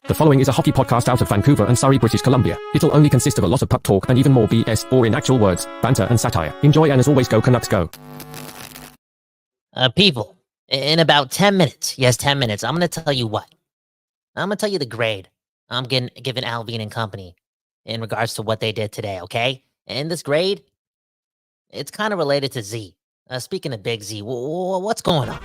The following is a hockey podcast out of Vancouver and Surrey, British Columbia. It'll only consist of a lot of puck talk and even more BS, or in actual words, banter and satire. Enjoy, and as always, go Canucks go. People, in about 10 minutes, yes, 10 minutes, I'm going to tell you what. I'm going to tell you the grade I'm giving Alvin and company in regards to what they did today, okay? And this grade, it's kind of related to Z. Speaking of Big Z, what's going on?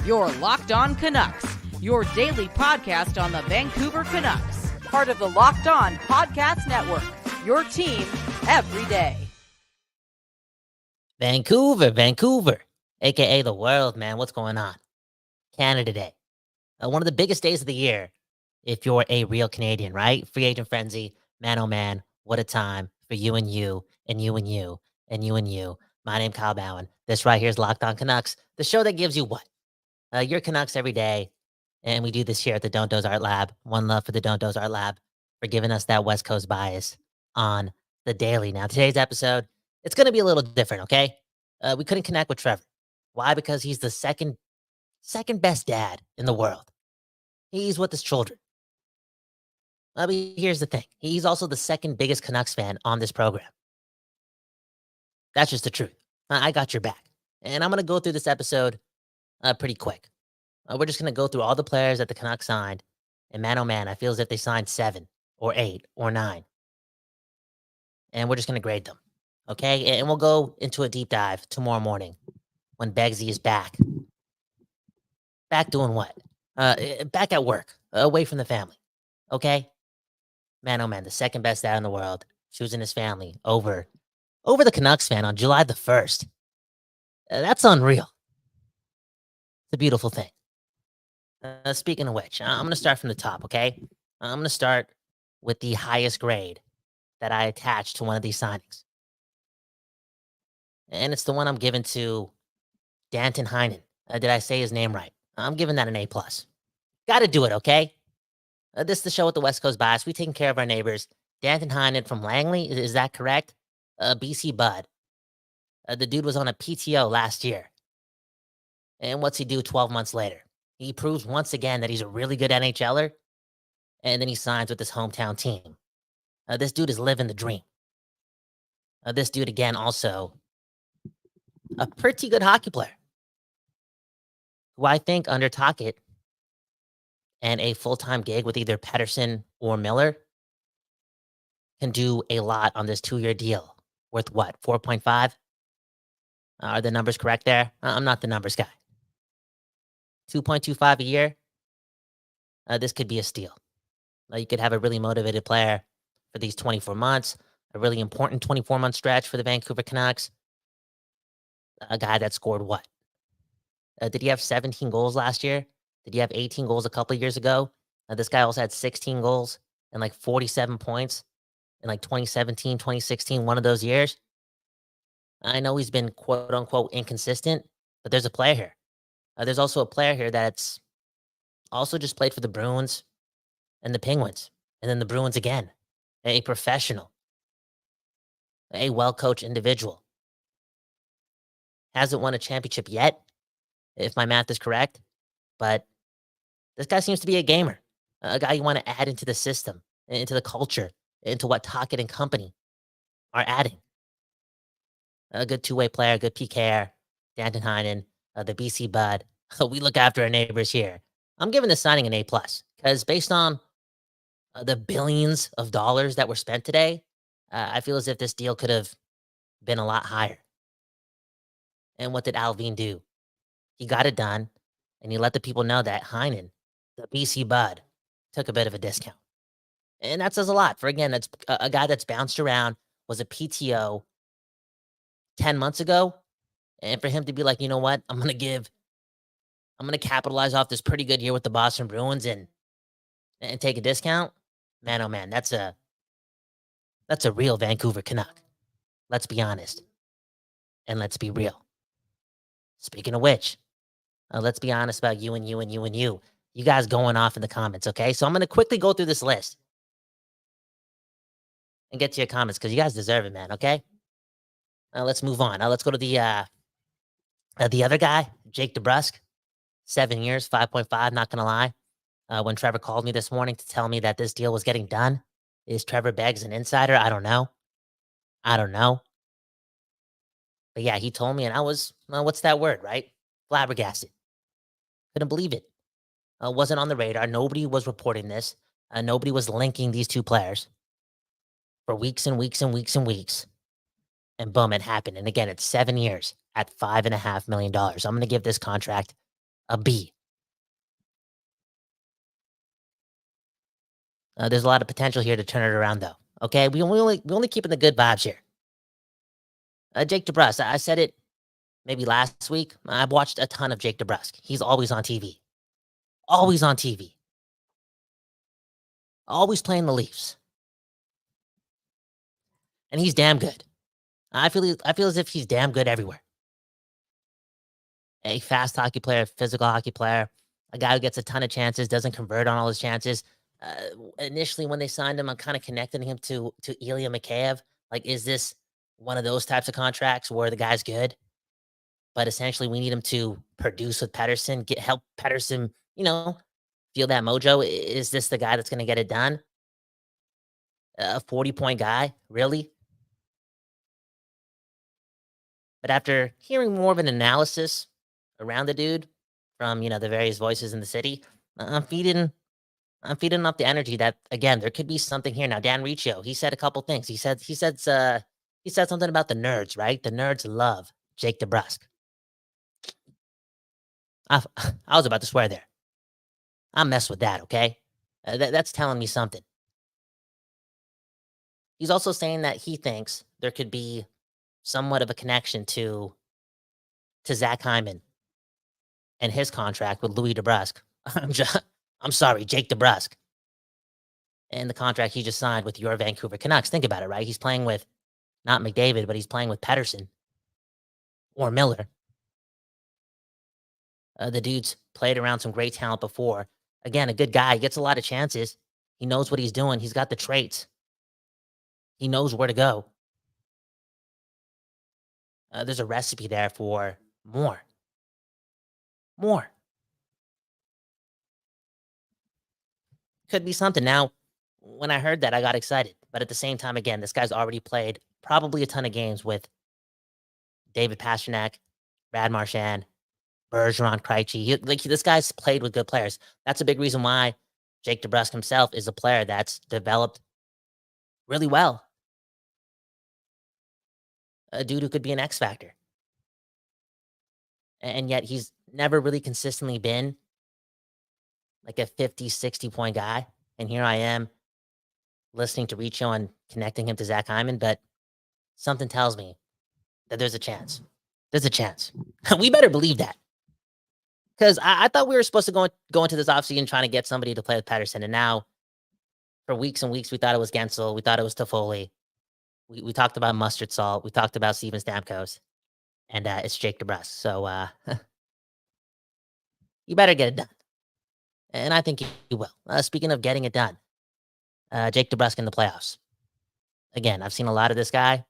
You're Locked On Canucks, your daily podcast on the Vancouver Canucks, part of the Locked On Podcast Network, your team every day. Vancouver, a.k.a. the world, man. What's going on? Canada Day. One of the biggest days of the year if you're a real Canadian, right? Free agent frenzy, man, oh man, what a time for you and you, and you and you, and you and you. My name's Kyle Bowen. This right here is Locked On Canucks, the show that gives you what? Your Canucks every day, and we do this here at the Don't Doze Art Lab. One love for the Don't Doze Art Lab for giving us that West Coast bias on the daily. Now, today's episode, it's going to be a little different, okay? We couldn't connect with Trevor. Why? Because he's the second best dad in the world. He's with his children. But here's the thing. He's also the second biggest Canucks fan on this program. That's just the truth. I got your back. And I'm going to go through this episode pretty quick. We're just going to go through all the players that the Canucks signed. And man, oh man, I feel as if they signed 7 or 8 or 9. And we're just going to grade them. Okay? And we'll go into a deep dive tomorrow morning when Begsy is back. Back doing what? Back at work. Away from the family. Okay? Man, oh man, the second best dad in the world. Choosing his family over the Canucks fan on July the 1st. That's unreal. It's a beautiful thing. Speaking of which, I'm going to start from the top, okay? I'm going to start with the highest grade that I attached to one of these signings. And it's the one I'm giving to Danton Heinen. Did I say his name right? I'm giving that an A+. Got to do it, okay? This is the show with the West Coast bias. We taking care of our neighbors. Danton Heinen from Langley, is that correct? BC Bud. The dude was on a PTO last year. And what's he do 12 months later? He proves once again that he's a really good NHLer, and then he signs with his hometown team. This dude is living the dream. This dude, again, also a pretty good hockey player, who I think under Tocchet and a full-time gig with either Pettersson or Miller can do a lot on this 2-year deal worth what, 4.5? Are the numbers correct there? I'm not the numbers guy. 2.25 a year, this could be a steal. You could have a really motivated player for these 24 months, a really important 24-month stretch for the Vancouver Canucks. A guy that scored what? Did he have 17 goals last year? Did he have 18 goals a couple of years ago? This guy also had 16 goals and like 47 points in like 2017, 2016, one of those years. I know he's been quote-unquote inconsistent, but there's a player here. There's also a player here that's also just played for the Bruins and the Penguins, and then the Bruins again. A professional, a well-coached individual. Hasn't won a championship yet, if my math is correct, but this guy seems to be a gamer, a guy you want to add into the system, into the culture, into what Tocchet and company are adding. A good two-way player, good PKer, Danton Heinen, the BC Bud. We look after our neighbors here. I'm giving this signing an A+, because based on the billions of dollars that were spent today, I feel as if this deal could have been a lot higher. And what did Alvin do? He got it done, and he let the people know that Heinen, the BC Bud, took a bit of a discount. And that says a lot. For, again, that's a guy that's bounced around, was a PTO 10 months ago, and for him to be like, you know what, I'm going to capitalize off this pretty good year with the Boston Bruins and take a discount. Man, oh man, that's a real Vancouver Canuck. Let's be honest. And let's be real. Speaking of which, let's be honest about you and you and you and you. You guys going off in the comments, okay? So I'm going to quickly go through this list and get to your comments because you guys deserve it, man, okay? Let's move on. Let's go to the other guy, Jake DeBrusk, 7 years, 5.5, not going to lie. When Trevor called me this morning to tell me that this deal was getting done, is Trevor Beggs an insider? I don't know. But yeah, he told me, and I was, well, what's that word, right? Flabbergasted. Couldn't believe it. Wasn't on the radar. Nobody was reporting this. Nobody was linking these two players for weeks and weeks and weeks and weeks. And boom, it happened. And again, it's 7 years at $5.5 million. I'm going to give this contract a B. There's a lot of potential here to turn it around, though. Okay, we only keeping the good vibes here. Jake DeBrusk, I said it maybe last week. I've watched a ton of Jake DeBrusk. He's always on TV. Always on TV. Always playing the Leafs. And he's damn good. I feel as if he's damn good everywhere. A fast hockey player, physical hockey player, a guy who gets a ton of chances, doesn't convert on all his chances. Initially, when they signed him, I'm kind of connecting him to Ilya Mikheyev. Like, is this one of those types of contracts where the guy's good, but essentially we need him to produce with Pettersson, help Pettersson, feel that mojo? Is this the guy that's going to get it done? A 40-point guy, really? But after hearing more of an analysis around the dude from, the various voices in the city, I'm feeding off the energy that, again, there could be something here. Now, Dan Riccio, he said a couple things. He said something about the nerds, right? The nerds love Jake DeBrusk. I was about to swear there. I mess with that, okay? That's telling me something. He's also saying that he thinks there could be somewhat of a connection to Zach Hyman and his contract with Louis DeBrusk. I'm sorry, Jake DeBrusk. And the contract he just signed with your Vancouver Canucks. Think about it, right? He's playing with not McDavid, but he's playing with Pettersson or Miller. The dude's played around some great talent before. Again, a good guy. He gets a lot of chances. He knows what he's doing. He's got the traits. He knows where to go. There's a recipe there for more. Could be something. Now, when I heard that, I got excited. But at the same time, again, this guy's already played probably a ton of games with David Pastrnak, Brad Marchand, Bergeron, Krejci. This guy's played with good players. That's a big reason why Jake DeBrusk himself is a player that's developed really well. A dude who could be an X factor. And yet he's never really consistently been like a 50, 60-point guy. And here I am listening to Riccio and connecting him to Zach Hyman, but something tells me that there's a chance. There's a chance. We better believe that. Because I thought we were supposed to go into this offseason trying to get somebody to play with Pettersson, and now for weeks and weeks we thought it was Guentzel, we thought it was Toffoli. We talked about Mustard Salt, we talked about Steven Stamkos, and it's Jake DeBrusk. So you better get it done. And I think you will. Speaking of getting it done, Jake DeBrusk in the playoffs. Again, I've seen a lot of this guy.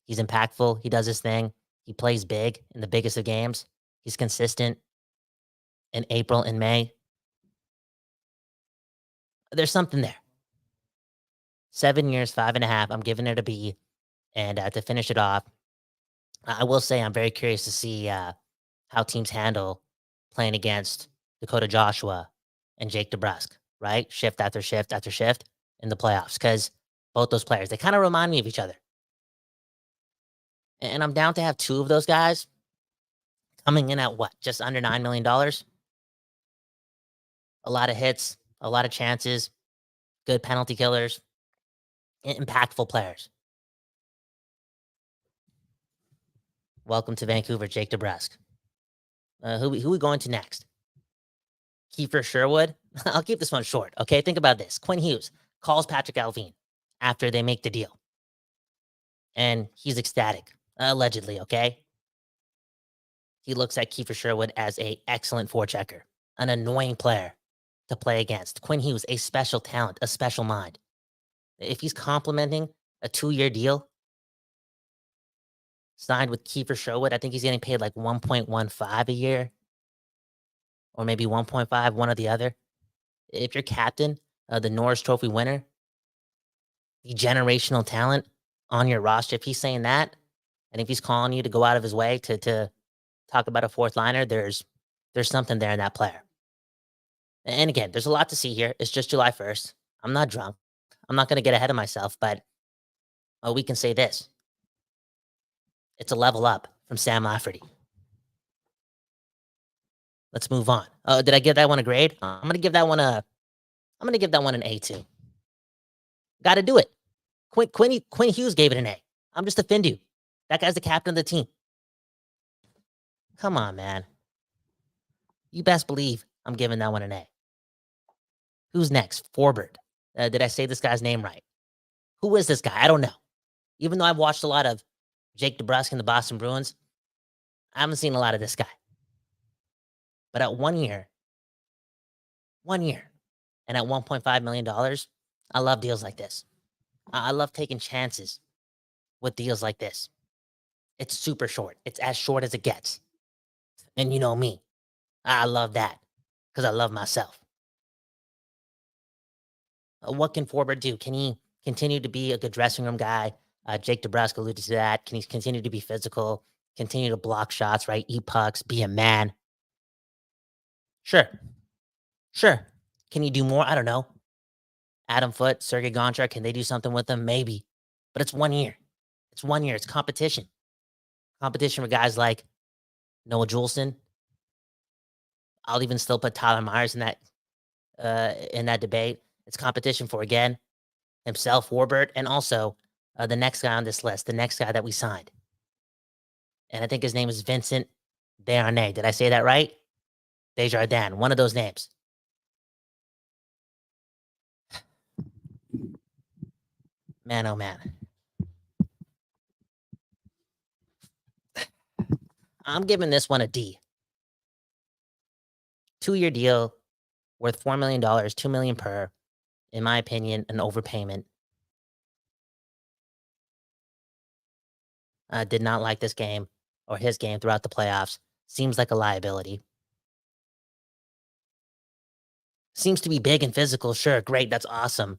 He's impactful. He does his thing. He plays big in the biggest of games. He's consistent in April and May. There's something there. 7 years, 5.5. I'm giving it a B. And to finish it off, I will say I'm very curious to see how teams handle playing against Dakota Joshua and Jake DeBrusk, right? Shift after shift after shift in the playoffs. Because both those players, they kind of remind me of each other. And I'm down to have two of those guys coming in at what? Just under $9 million? A lot of hits, a lot of chances, good penalty killers, impactful players. Welcome to Vancouver, Jake DeBrusk. Who we going to next? Kiefer Sherwood? I'll keep this one short, okay? Think about this. Quinn Hughes calls Patrick Allvin after they make the deal. And he's ecstatic, allegedly, okay? He looks at Kiefer Sherwood as an excellent forechecker, an annoying player to play against. Quinn Hughes, a special talent, a special mind. If he's complimenting a 2-year deal signed with Kiefer Sherwood, I think he's getting paid like $1.15 a year. or maybe 1.5, one or the other. If your captain, the Norris Trophy winner, the generational talent on your roster, if he's saying that, and if he's calling you to go out of his way to talk about a fourth liner, there's something there in that player. And again, there's a lot to see here. It's just July 1st. I'm not drunk. I'm not going to get ahead of myself, but we can say this. It's a level up from Sam Lafferty. Let's move on. Did I give that one a grade? I'm going to give that one an A2. Got to do it. Quinn Hughes gave it an A. I'm just a Findu. That guy's the captain of the team. Come on, man. You best believe I'm giving that one an A. Who's next? Forbort. Did I say this guy's name right? Who is this guy? I don't know. Even though I've watched a lot of Jake DeBrusk and the Boston Bruins, I haven't seen a lot of this guy. But at 1 year, and at $1.5 million, I love deals like this. I love taking chances with deals like this. It's super short. It's as short as it gets. And you know me. I love that because I love myself. What can Forbort do? Can he continue to be a good dressing room guy? Jake DeBrusk alluded to that. Can he continue to be physical, continue to block shots, right? Eat pucks, be a man? Sure. Can he do more? I don't know. Adam Foote, Sergei Gonchar, can they do something with him? Maybe. But it's 1 year. It's 1 year. It's competition. Competition for guys like Noah Juleson. I'll even still put Tyler Myers in that debate. It's competition for, again, himself, Forbort, and also the next guy on this list, the next guy that we signed. And I think his name is Vincent Desharnais. Did I say that right? Desjardins, one of those names. Man, oh man. I'm giving this one a D. 2-year deal worth $4 million, $2 million per. In my opinion, an overpayment. Did not like this game or his game throughout the playoffs. Seems like a liability. Seems to be big and physical. Sure, great, that's awesome.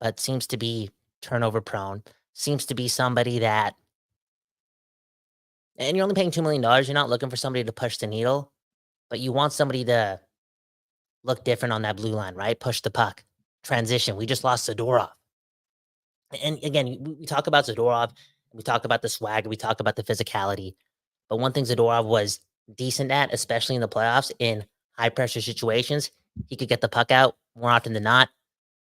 But seems to be turnover prone. Seems to be somebody that... And you're only paying $2 million. You're not looking for somebody to push the needle. But you want somebody to look different on that blue line, right? Push the puck. Transition. We just lost Zadorov. And again, we talk about Zadorov. We talk about the swagger. We talk about the physicality. But one thing Zadorov was decent at, especially in the playoffs, in high-pressure situations, he could get the puck out more often than not.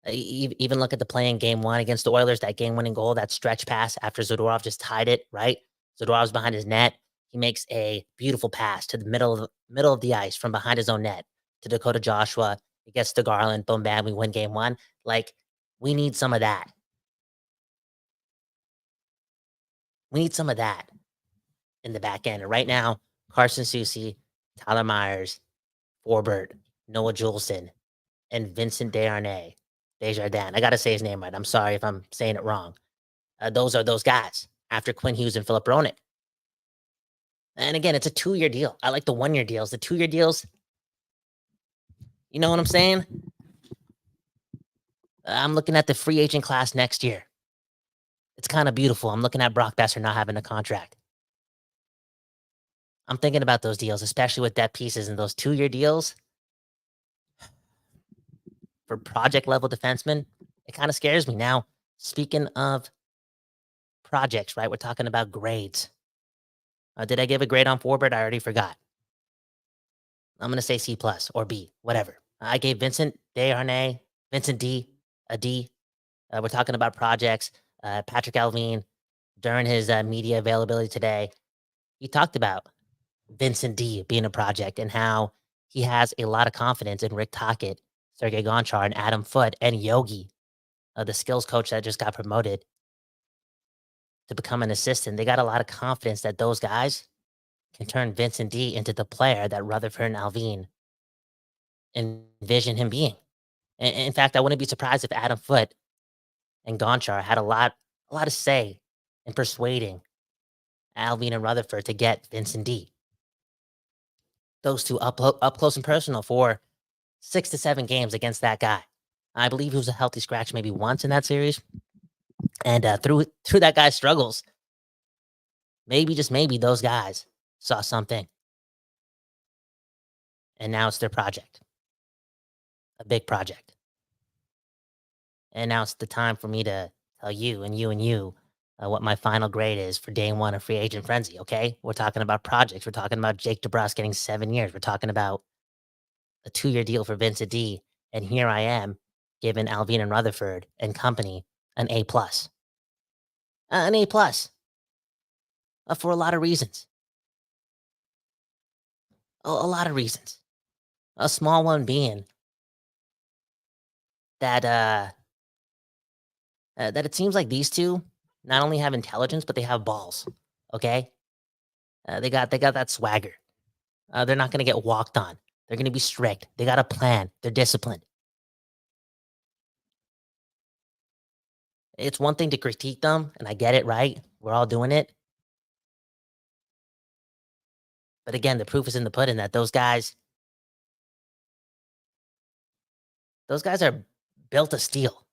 Even look at the play in Game 1 against the Oilers, that game-winning goal, that stretch pass after Zadorov just tied it, right? Zadorov's behind his net. He makes a beautiful pass to the middle of the ice from behind his own net to Dakota Joshua. It gets to Garland. Boom, bam, we win Game 1. Like, we need some of that. We need some of that in the back end. And right now, Carson Soucy, Tyler Myers, Forbort, Noah Juleson, and Vincent Desharnais. Desjardins. I got to say his name right. I'm sorry if I'm saying it wrong. Those are those guys after Quinn Hughes and Philip Roenick. And again, it's a 2-year deal. I like the 1-year deals. The 2-year deals, you know what I'm saying? I'm looking at the free agent class next year. It's kind of beautiful. I'm looking at Brock Besser not having a contract. I'm thinking about those deals, especially with depth pieces and those 2-year deals. For project-level defensemen, it kind of scares me. Now, speaking of projects, right, we're talking about grades. Did I give a grade on Forbort? I already forgot. I'm going to say C+ or B, whatever. I gave Vincent Desharnais, Vincent D, a D. We're talking about projects. Patrick Alvin, during his media availability today, he talked about Vincent D being a project and how he has a lot of confidence in Rick Tocchet, Sergei Gonchar, and Adam Foote, and Yogi, the skills coach that just got promoted to become an assistant. They got a lot of confidence that those guys can turn Vincent D into the player that Rutherford and Alvin envision him being. And in fact, I wouldn't be surprised if Adam Foote and Gonchar had a lot of say in persuading Alvin and Rutherford to get Vincent D. those two up close and personal for 6 to 7 games against that guy. I believe he was a healthy scratch maybe once in that series. And through that guy's struggles, maybe, just maybe, those guys saw something. And now it's their project. A big project. And now it's the time for me to tell you and you what my final grade is for day one of free agent frenzy, okay? We're talking about projects. We're talking about Jake DeBrusk getting 7 years. We're talking about a 2-year deal for Vincent D. And here I am giving Alvin and Rutherford and company an A+. An A+. For a lot of reasons. A lot of reasons. A small one being that that it seems like these two not only have intelligence, but they have balls. Okay, they got that swagger. They're not gonna get walked on. They're gonna be strict. They got a plan. They're disciplined. It's one thing to critique them, and I get it, right? We're all doing it. But again, the proof is in the pudding that those guys are built of steel.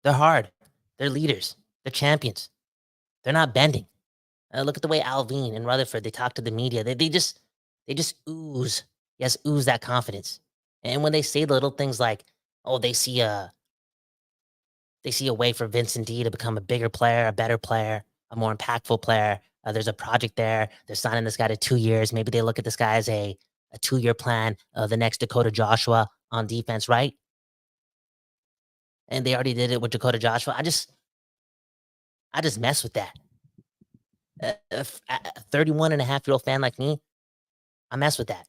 They're hard. They're leaders. They're champions. They're not bending. Look at the way Alvin and Rutherford, they talk to the media. They just ooze. Yes, ooze that confidence. And when they say little things like, oh, they see a way for Vincent D to become a bigger player, a better player, a more impactful player. There's a project there. They're signing this guy to 2 years. Maybe they look at this guy as a 2-year plan, the next Dakota Joshua on defense, right? And they already did it with Dakota Joshua. I just mess with that. A 31-and-a-half-year-old fan like me, I mess with that.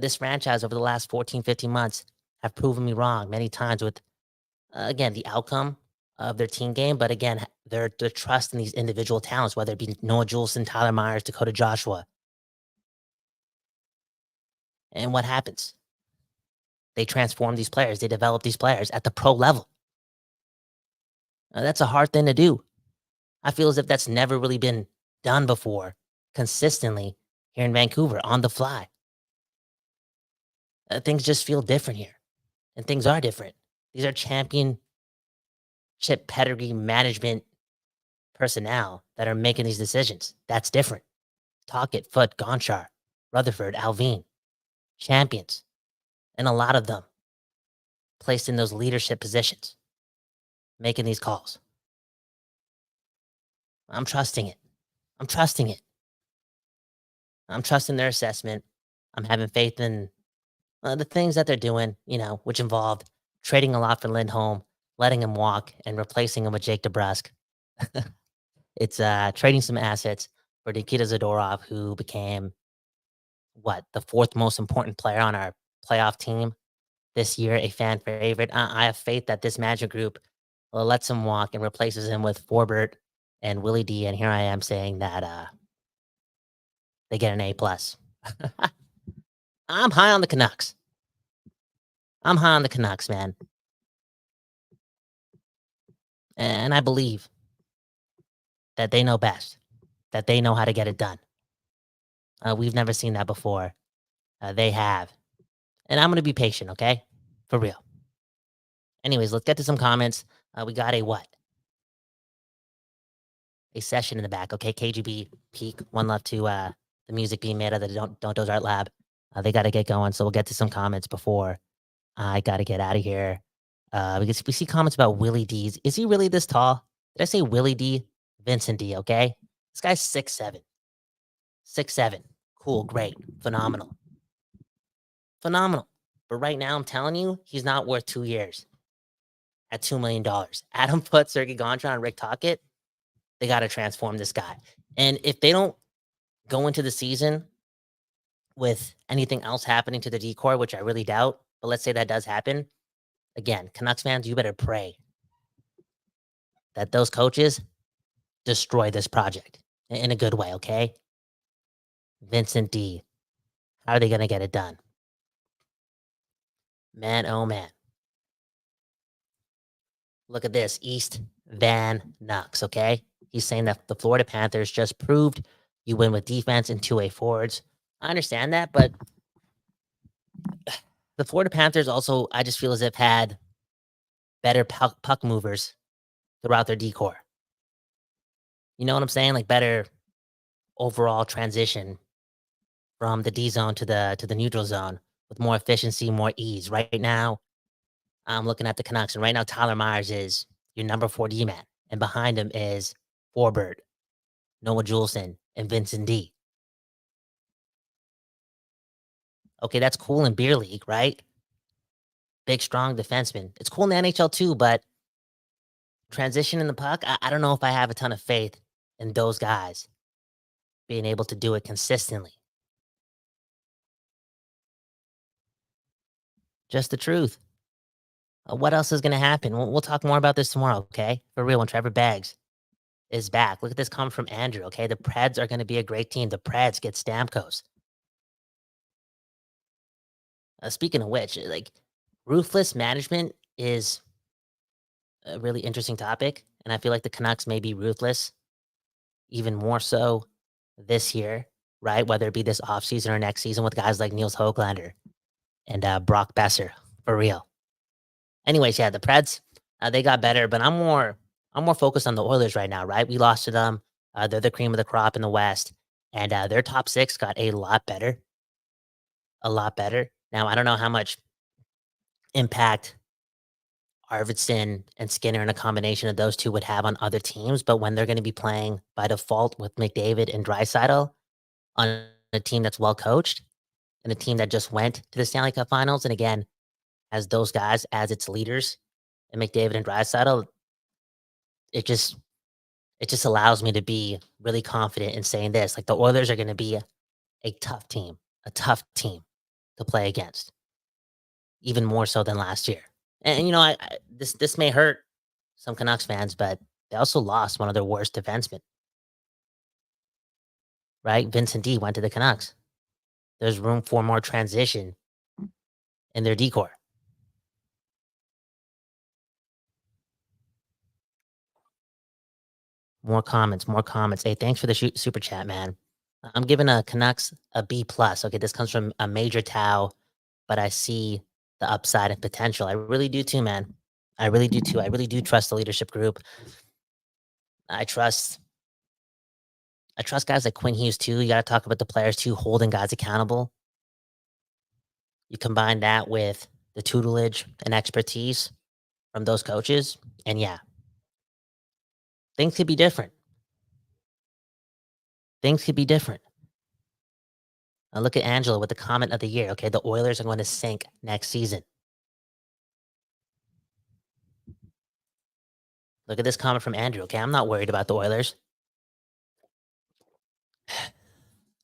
This franchise over the last 14, 15 months have proven me wrong many times with, again, the outcome of their team game, but again, their trust in these individual talents, whether it be Noah Juleson, Tyler Myers, Dakota Joshua. And what happens? They transform these players. They develop these players at the pro level. That's a hard thing to do. I feel as if that's never really been done before, consistently, here in Vancouver, on the fly. Things just feel different here. And things are different. These are championship pedigree management personnel that are making these decisions. That's different. Tocchet, Foote, Gonchar, Rutherford, Alvin. Champions. And a lot of them placed in those leadership positions, making these calls. I'm trusting it. I'm trusting their assessment. I'm having faith in the things that they're doing, which involved trading a lot for Lindholm, letting him walk, and replacing him with Jake DeBrusk. It's trading some assets for Nikita Zadorov, who became, the 4th most important player on our playoff team this year, a fan favorite. I have faith that this management group lets him walk and replaces him with Forbort and Willie D. And here I am saying that they get an A+. I'm high on the Canucks. Man. And I believe that they know best, that they know how to get it done. We've never seen that before. They have. And I'm going to be patient, okay? For real. Anyways, let's get to some comments. We got a session in the back, okay? KGB, Peak, one love to the music being made of the Don't Doze Art Lab. They got to get going, so we'll get to some comments before I got to get out of here. Because we see comments about Willie D. Is he really this tall? Did I say Willie D? Vincent D, okay? This guy's 6'7". 6'7". Cool, great, phenomenal. Phenomenal. But right now, I'm telling you, he's not worth 2 years at $2 million. Adam Foote, Sergei Gonchar, and Rick Tocchet, they got to transform this guy. And if they don't go into the season with anything else happening to the decor, which I really doubt, but let's say that does happen, again, Canucks fans, you better pray that those coaches destroy this project in a good way, okay? Vincent D. How are they going to get it done? Man, oh man. Look at this. East Van Nucks, okay? He's saying that the Florida Panthers just proved you win with defense and two-way forwards. I understand that, but the Florida Panthers also, I just feel as if had better puck movers throughout their decor. You know what I'm saying? Like better overall transition from the D zone to the neutral zone with more efficiency, more ease. Right now, I'm looking at the Canucks, and right now Tyler Myers is your number 4 D man, and behind him is Forbort, Noah Juleson, and Vincent D. Okay, that's cool in beer league, right? Big, strong defenseman. It's cool in the NHL too, but transition in the puck, I don't know if I have a ton of faith in those guys being able to do it consistently. Just the truth. What else is going to happen? We'll talk more about this tomorrow, okay? For real, when Trevor Baggs is back. Look at this comment from Andrew, okay? The Preds are going to be a great team. The Preds get Stamkos. Speaking of which, like, ruthless management is a really interesting topic, and I feel like the Canucks may be ruthless even more so this year, right? Whether it be this offseason or next season with guys like Niels Höglander and Brock Besser, for real. Anyways, yeah, the Preds, they got better, but I'm more focused on the Oilers right now, right? We lost to them. They're the cream of the crop in the West, and their top 6 got a lot better. A lot better. Now, I don't know how much impact Arvidsson and Skinner and a combination of those two would have on other teams, but when they're going to be playing by default with McDavid and Draisaitl on a team that's well coached and a team that just went to the Stanley Cup Finals, and again, as those guys as its leaders, and McDavid and Draisaitl, it just allows me to be really confident in saying this. Like, the Oilers are going to be a tough team to play against, even more so than last year. And you know, this may hurt some Canucks fans, but they also lost one of their worst defensemen. Right? Vincent D went to the Canucks. There's room for more transition in their decor. More comments. Hey, thanks for the super chat, man. I'm giving a Canucks a B+. Okay, this comes from a Major Tau, but I see the upside and potential. I really do too, man. I really do too. I really do trust the leadership group. I trust guys like Quinn Hughes too. You got to talk about the players too, holding guys accountable. You combine that with the tutelage and expertise from those coaches, and yeah, things could be different. Now look at Angela with the comment of the year. Okay, the Oilers are going to sink next season. Look at this comment from Andrew. Okay, I'm not worried about the Oilers.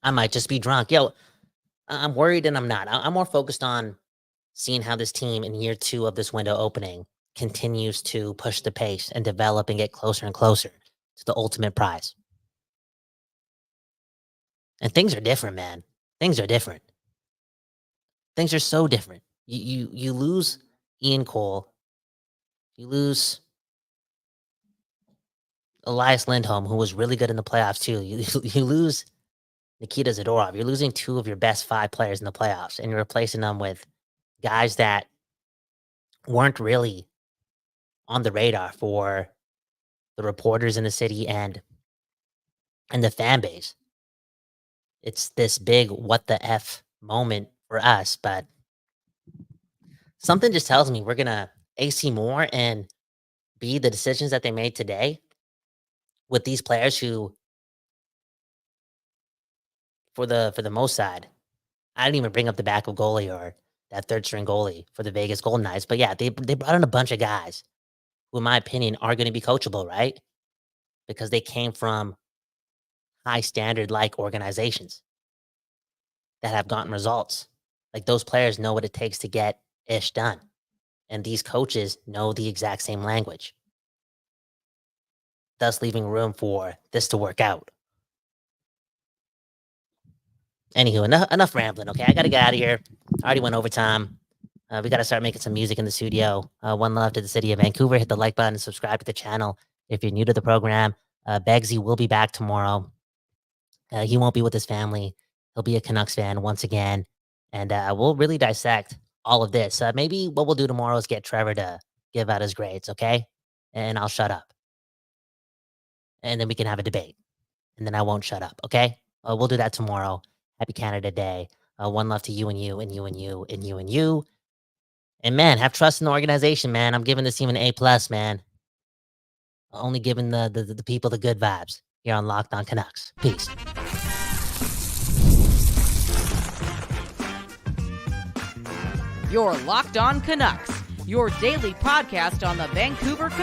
I might just be drunk. Yo, I'm worried and I'm not. I'm more focused on seeing how this team in year 2 of this window opening continues to push the pace and develop and get closer and closer to the ultimate prize. And things are different, man. Things are different. Things are so different. You lose Ian Cole. You lose Elias Lindholm, who was really good in the playoffs too. You lose Nikita Zadorov. You're losing 2 of your best 5 players in the playoffs, and you're replacing them with guys that weren't really on the radar for the reporters in the city and the fan base. It's this big what the F moment for us, but something just tells me we're going to AC more and B, the decisions that they made today with these players who, for the most side, I didn't even bring up the backup goalie or that third string goalie for the Vegas Golden Knights. But yeah, they brought in a bunch of guys who, in my opinion, are going to be coachable, right? Because they came from high standard like organizations that have gotten results. Like, those players know what it takes to get ish done. And these coaches know the exact same language, thus leaving room for this to work out. Anywho, enough rambling, okay? I got to get out of here. I already went overtime. We got to start making some music in the studio. One love to the city of Vancouver. Hit the like button and subscribe to the channel if you're new to the program. Beggsy will be back tomorrow. He won't be with his family. He'll be a Canucks fan once again. And we'll really dissect all of this. Maybe what we'll do tomorrow is get Trevor to give out his grades, okay? And I'll shut up. And then we can have a debate. And then I won't shut up, okay? We'll do that tomorrow. Happy Canada Day. One love to you and you and you and you and you and you. And man, have trust in the organization, man. I'm giving this team an A+, man. Only giving the people the good vibes here on Locked On Canucks. Peace. You're Locked On Canucks, your daily podcast on the Vancouver Canucks.